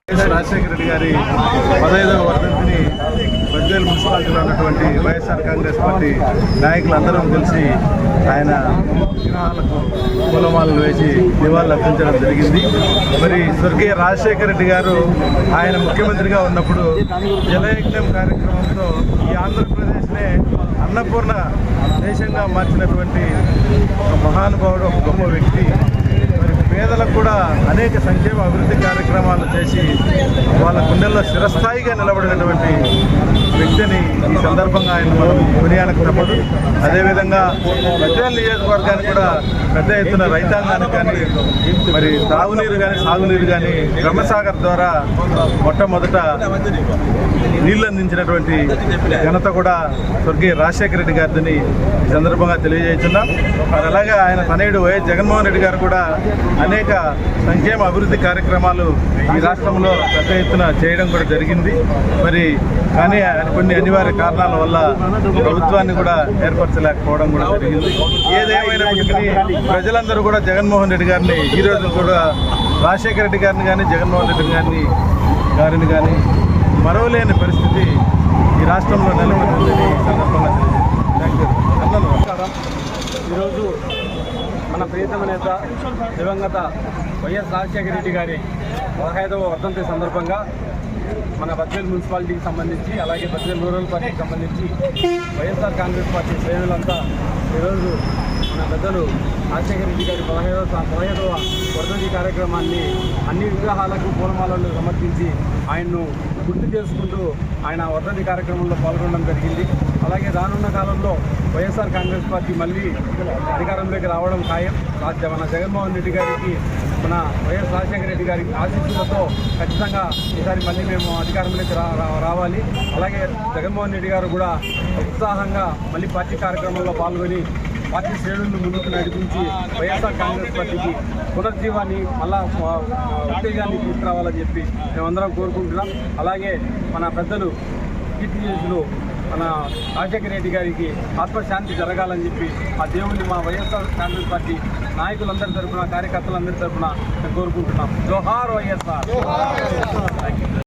రాజశేఖర రెడ్డి గారి 15వ వర్ధంతిని బద్వేల్ మున్సిపాలిటీలో ఉన్నటువంటి వైఎస్ఆర్ కాంగ్రెస్ పార్టీ నాయకులందరం కలిసి ఆయన విగ్రహాలకు పూలమాలలు వేసి నివాళులు అర్పించడం జరిగింది. మరి స్వర్గీయ రాజశేఖర రెడ్డి గారు ఆయన ముఖ్యమంత్రిగా ఉన్నప్పుడు జలయజ్ఞం కార్యక్రమంతో ఈ ఆంధ్రప్రదేశ్నే అన్నపూర్ణ దేశంగా మార్చినటువంటి ఒక మహానుభావుడు, ఒక గొప్ప వ్యక్తి. పేదలకు కూడా అనేక సంక్షేమ అభివృద్ధి కార్యక్రమాలు చేసి వాళ్ళ గుండెల్లో స్థిరస్థాయిగా నిలబడినటువంటి వ్యక్తిని ఈ సందర్భంగా ఆయన మనం కొనియాడక తప్పదు. అదేవిధంగా బద్వేల్ నియోజకవర్గానికి కూడా పెద్ద ఎత్తున రైతాంగానికి కానీ మరి తాగునీరు కానీ సాగునీరు కానీ బ్రహ్మసాగర్ ద్వారా మొట్టమొదట నీళ్లు అందించినటువంటి ఘనత కూడా స్వర్గీయ రాజశేఖర రెడ్డి గారిని ఈ సందర్భంగా తెలియజేస్తున్నాం. మరి అలాగే ఆయన తనయుడు వైఎస్ జగన్మోహన్ రెడ్డి గారు కూడా అనేక సంక్షేమ అభివృద్ధి కార్యక్రమాలు ఈ రాష్ట్రంలో పెద్ద ఎత్తున చేయడం కూడా జరిగింది. మరి కానీ కొన్ని అనివార్య కారణాల వల్ల ప్రభుత్వాన్ని కూడా ఏర్పరచలేకపోవడం కూడా జరిగింది. ఏదేమైనప్పటికీ ప్రజలందరూ కూడా జగన్మోహన్ రెడ్డి గారిని ఈరోజు కూడా రాజశేఖర రెడ్డి గారిని కానీ జగన్మోహన్ రెడ్డి గారిని కానీ మరవలేని పరిస్థితి ఈ రాష్ట్రంలో నెలకొందని సందర్భంగా నమస్కారం. ఈరోజు మన ప్రియతమ నేత దివంగత వైఎస్ రాజశేఖర రెడ్డి గారి 15వ వర్ధంతి సందర్భంగా మన బద్వేల్ మున్సిపాలిటీకి సంబంధించి అలాగే బద్వేల్ రూరల్ పార్టీకి సంబంధించి వైఎస్ఆర్ కాంగ్రెస్ పార్టీ శ్రేణులంతా ఈరోజు మన పెద్దలు రాజశేఖర రెడ్డి గారి 15వ వర్ధంతి కార్యక్రమాన్ని అన్ని విగ్రహాలకు పూలమాలలు సమర్పించి ఆయన్ను గుర్తు చేసుకుంటూ ఆయన వర్ధంతి కార్యక్రమంలో పాల్గొనడం జరిగింది. అలాగే రానున్న కాలంలో వైఎస్ఆర్ కాంగ్రెస్ పార్టీ మళ్ళీ అధికారంలోకి రావడం ఖాయం. మన జగన్మోహన్ రెడ్డి గారికి మన వైఎస్ రాజశేఖర రెడ్డి గారి ఆశీస్సులతో ఖచ్చితంగా ఈసారి మళ్ళీ మేము అధికారంలోకి రావాలి. అలాగే జగన్మోహన్ రెడ్డి గారు కూడా ఉత్సాహంగా మళ్ళీ పార్టీ కార్యక్రమంలో పాల్గొని పార్టీ శ్రేణులను ముందుకు నడిపించి వైఎస్ఆర్ కాంగ్రెస్ పార్టీకి పునర్జీవాన్ని మళ్ళా ఉత్తేజాన్ని తీసుకురావాలని చెప్పి మేమందరం కోరుకుంటున్నాం. అలాగే మన పెద్దలు కీర్తిశేషులు మన రాజశేఖర రెడ్డి గారికి ఆత్మశాంతి జరగాలని చెప్పి ఆ దేవుణ్ణి మా వైఎస్ఆర్ కాంగ్రెస్ పార్టీ నాయకులందరి తరఫున కార్యకర్తలందరి తరఫున కోరుకుంటున్నాం. జోహార్ వైఎస్ఆర్.